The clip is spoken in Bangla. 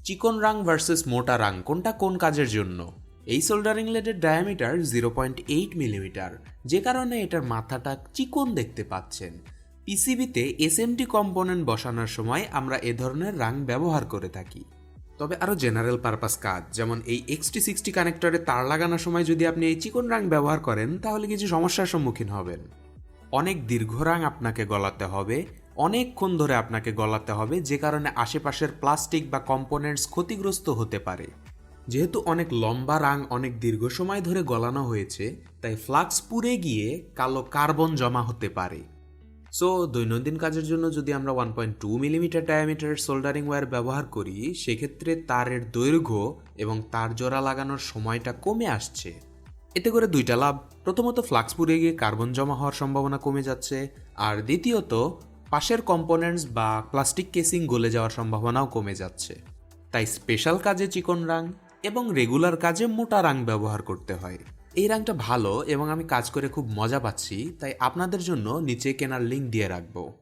চিকন রাং ভার্সেস মোটা রাং কোনটা কোন কাজের জন্য? এই সোল্ডারিং লেডের ডায়ামিটার 0.8 মিলিমিটার, যে কারণে এটার মাথাটা চিকন দেখতে পাচ্ছেন। পিসিবিতে এসএমটি কম্পোনেন্ট বসানোর সময় আমরা এ ধরনের রাং ব্যবহার করে থাকি। তবে আরও জেনারেল পারপাস কাজ, যেমন এই XT60 কানেক্টরে তার লাগানোর সময় যদি আপনি এই চিকন রাং ব্যবহার করেন তাহলে কিছু সমস্যার সম্মুখীন হবেন। অনেক দীর্ঘ রাং আপনাকে গলাতে হবে, অনেকক্ষণ ধরে আপনাকে গলাতে হবে, যে কারণে আশেপাশের প্লাস্টিক বা কম্পোনেন্টস ক্ষতিগ্রস্ত হতে পারে। যেহেতু অনেক লম্বা রাং অনেক দীর্ঘ সময় ধরে গলানো হয়েছে, তাই ফ্লাক্স পুড়ে গিয়ে কালো কার্বন জমা হতে পারে। সো দৈনন্দিন কাজের জন্য যদি আমরা 1.2 মিলিমিটার ডায়ামিটারের সোল্ডারিং ওয়্যার ব্যবহার করি, সেক্ষেত্রে তারের দৈর্ঘ্য এবং তার জোড়া লাগানোর সময়টা কমে আসছে। এতে করে দুইটা লাভ: প্রথমত, ফ্লাক্স পুড়ে গিয়ে কার্বন জমা হওয়ার সম্ভাবনা কমে যাচ্ছে, আর দ্বিতীয়ত, পাশের কম্পোনেন্টস বা প্লাস্টিক কেসিং গলে যাওয়ার সম্ভাবনাও কমে যাচ্ছে। তাই স্পেশাল কাজে চিকন রাং এবং রেগুলার কাজে মোটা রাং ব্যবহার করতে হয়। এই রাংটা ভালো এবং আমি কাজ করে খুব মজা পাচ্ছি, তাই আপনাদের জন্য নিচে কেনার লিঙ্ক দিয়ে রাখবো।